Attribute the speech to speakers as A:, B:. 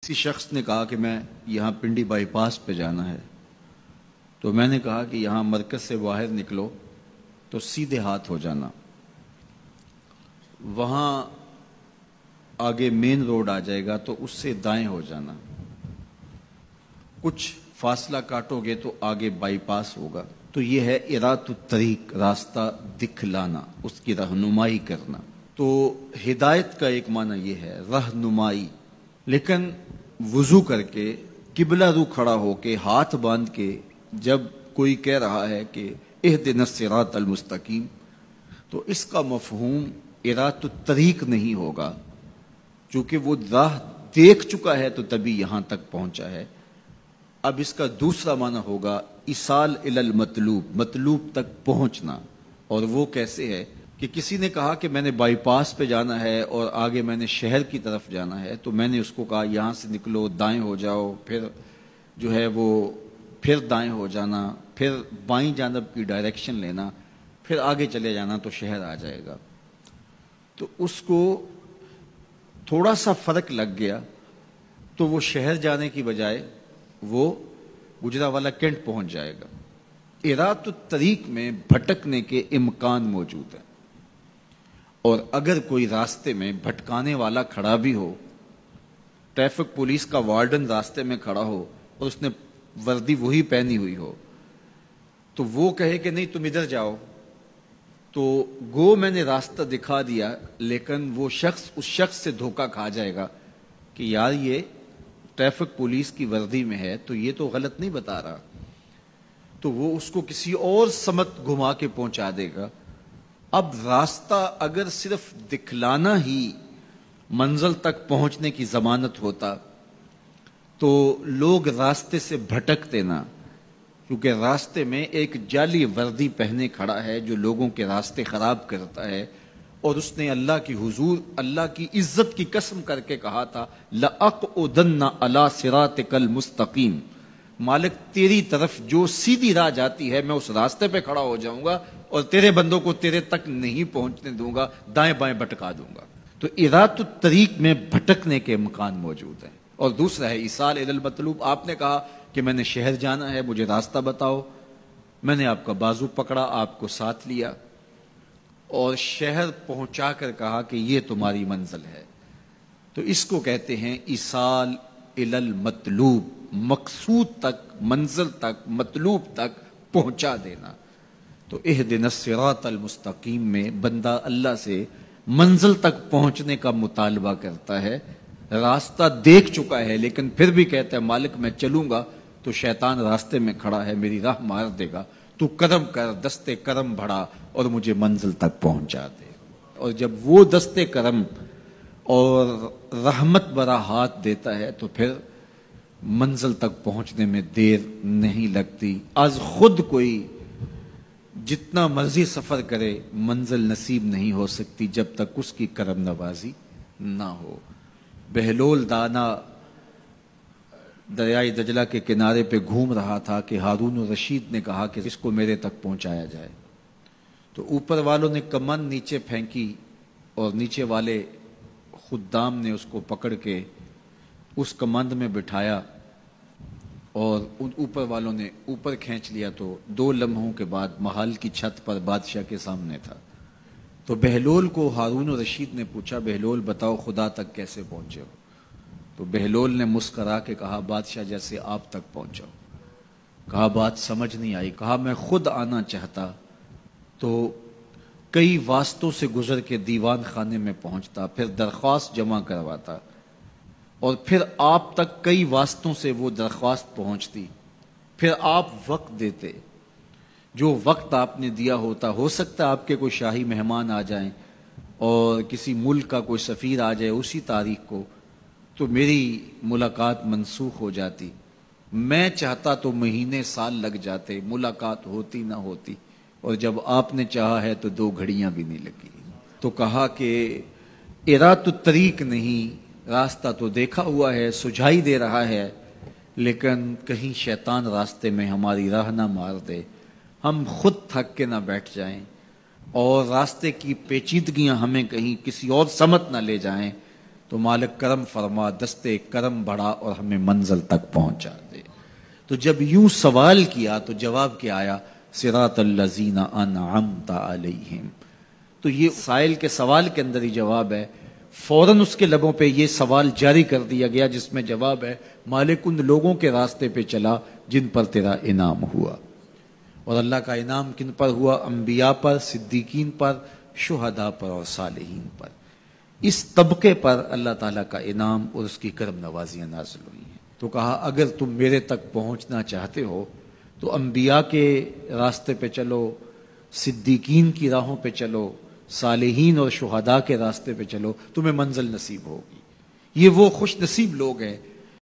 A: کسی شخص نے کہا کہ میں یہاں پنڈی بائی پاس پہ جانا ہے، تو میں نے کہا کہ یہاں مرکز سے باہر نکلو تو سیدھے ہاتھ ہو جانا، وہاں آگے مین روڈ آ جائے گا تو اس سے دائیں ہو جانا، کچھ فاصلہ کاٹو گے تو آگے بائی پاس ہوگا۔ تو یہ ہے ارات الطریق، راستہ دکھلانا، اس کی رہنمائی کرنا۔ تو ہدایت کا ایک معنی یہ ہے رہنمائی، لیکن وضو کر کے قبلہ رو کھڑا ہو کے ہاتھ باندھ کے جب کوئی کہہ رہا ہے کہ اہدنا الصراط المستقیم، تو اس کا مفہوم ارات الطریق نہیں ہوگا، چونکہ وہ راہ دیکھ چکا ہے تو تبھی یہاں تک پہنچا ہے۔ اب اس کا دوسرا معنی ہوگا ایصال الی المطلوب، مطلوب تک پہنچنا۔ اور وہ کیسے ہے کہ کسی نے کہا کہ میں نے بائی پاس پہ جانا ہے اور آگے میں نے شہر کی طرف جانا ہے، تو میں نے اس کو کہا یہاں سے نکلو، دائیں ہو جاؤ، پھر جو ہے وہ پھر دائیں ہو جانا، پھر بائیں جانب کی ڈائریکشن لینا، پھر آگے چلے جانا تو شہر آ جائے گا۔ تو اس کو تھوڑا سا فرق لگ گیا تو وہ شہر جانے کی بجائے وہ گجرانوالہ کینٹ پہنچ جائے گا۔ ارات الطریق میں بھٹکنے کے امکان موجود ہیں، اور اگر کوئی راستے میں بھٹکانے والا کھڑا بھی ہو، ٹریفک پولیس کا وارڈن راستے میں کھڑا ہو اور اس نے وردی وہی پہنی ہوئی ہو، تو وہ کہے کہ نہیں تم ادھر جاؤ، تو گو میں نے راستہ دکھا دیا، لیکن وہ شخص اس شخص سے دھوکہ کھا جائے گا کہ یار یہ ٹریفک پولیس کی وردی میں ہے تو یہ تو غلط نہیں بتا رہا، تو وہ اس کو کسی اور سمت گھما کے پہنچا دے گا۔ اب راستہ اگر صرف دکھلانا ہی منزل تک پہنچنے کی ضمانت ہوتا تو لوگ راستے سے بھٹکتے نہ، کیونکہ راستے میں ایک جعلی وردی پہنے کھڑا ہے جو لوگوں کے راستے خراب کرتا ہے، اور اس نے اللہ کی حضور، اللہ کی عزت کی قسم کر کے کہا تھا لَأَقْعُدَنَّ عَلَىٰ صِرَاطِكَ الْمُسْتَقِيمِ، مالک تیری طرف جو سیدھی راہ جاتی ہے میں اس راستے پہ کھڑا ہو جاؤں گا اور تیرے بندوں کو تیرے تک نہیں پہنچنے دوں گا، دائیں بائیں بھٹکا دوں گا۔ تو ارات الطریق میں بھٹکنے کے امکان موجود ہیں۔ اور دوسرا ہے ایصال الی المطلوب، آپ نے کہا کہ میں نے شہر جانا ہے، مجھے راستہ بتاؤ، میں نے آپ کا بازو پکڑا، آپ کو ساتھ لیا اور شہر پہنچا کر کہا کہ یہ تمہاری منزل ہے، تو اس کو کہتے ہیں ایصال الی المطلوب، مقصود تک، منزل تک، مطلوب تک پہنچا دینا۔ تو اہدنا الصراط المستقیم میں بندہ اللہ سے منزل تک پہنچنے کا مطالبہ کرتا ہے، راستہ دیکھ چکا ہے لیکن پھر بھی کہتا ہے مالک میں چلوں گا تو شیطان راستے میں کھڑا ہے، میری راہ مار دے گا، تو کرم کر، دستے کرم بڑھا اور مجھے منزل تک پہنچا دے۔ اور جب وہ دستے کرم اور رحمت برا ہاتھ دیتا ہے تو پھر منزل تک پہنچنے میں دیر نہیں لگتی۔ از خود کوئی جتنا مرضی سفر کرے منزل نصیب نہیں ہو سکتی جب تک اس کی کرم نوازی نہ ہو۔ بہلول دانا دریائے دجلہ کے کنارے پہ گھوم رہا تھا کہ ہارون الرشید نے کہا کہ اس کو میرے تک پہنچایا جائے، تو اوپر والوں نے کمند نیچے پھینکی اور نیچے والے خدام نے اس کو پکڑ کے اس کمند میں بٹھایا اور ان اوپر والوں نے اوپر کھینچ لیا، تو 2 لمحوں کے بعد محل کی چھت پر بادشاہ کے سامنے تھا۔ تو بہلول کو ہارون الرشید نے پوچھا بہلول بتاؤ خدا تک کیسے پہنچے ہو؟ تو بہلول نے مسکرا کے کہا بادشاہ جیسے آپ تک پہنچا۔ کہا بات سمجھ نہیں آئی۔ کہا میں خود آنا چاہتا تو کئی واسطوں سے گزر کے دیوان خانے میں پہنچتا، پھر درخواست جمع کرواتا، اور پھر آپ تک کئی واسطوں سے وہ درخواست پہنچتی، پھر آپ وقت دیتے، جو وقت آپ نے دیا ہوتا، ہو سکتا ہے آپ کے کوئی شاہی مہمان آ جائیں اور کسی ملک کا کوئی سفیر آ جائے اسی تاریخ کو، تو میری ملاقات منسوخ ہو جاتی، میں چاہتا تو مہینے سال لگ جاتے، ملاقات ہوتی نہ ہوتی، اور جب آپ نے چاہا ہے تو 2 گھڑیاں بھی نہیں لگی۔ تو کہا کہ ارات الطریق نہیں، راستہ تو دیکھا ہوا ہے، سجھائی دے رہا ہے، لیکن کہیں شیطان راستے میں ہماری راہ نہ مار دے، ہم خود تھک کے نہ بیٹھ جائیں اور راستے کی پیچیدگیاں ہمیں کہیں کسی اور سمت نہ لے جائیں، تو مالک کرم فرما، دستے کرم بڑھا اور ہمیں منزل تک پہنچا دے۔ تو جب یوں سوال کیا تو جواب کیا آیا؟ صراط الذین انعمت علیہم۔ تو یہ سائل کے سوال کے اندر ہی جواب ہے، فوراً اس کے لبوں پہ یہ سوال جاری کر دیا گیا جس میں جواب ہے مالک ان لوگوں کے راستے پہ چلا جن پر تیرا انعام ہوا۔ اور اللہ کا انعام کن پر ہوا؟ انبیاء پر، صدیقین پر، شہداء پر اور صالحین پر۔ اس طبقے پر اللہ تعالیٰ کا انعام اور اس کی کرم نوازیاں نازل ہوئی ہیں۔ تو کہا اگر تم میرے تک پہنچنا چاہتے ہو تو انبیاء کے راستے پہ چلو، صدیقین کی راہوں پہ چلو، صالحین اور شہداء کے راستے پہ چلو، تمہیں منزل نصیب ہوگی۔ یہ وہ خوش نصیب لوگ ہیں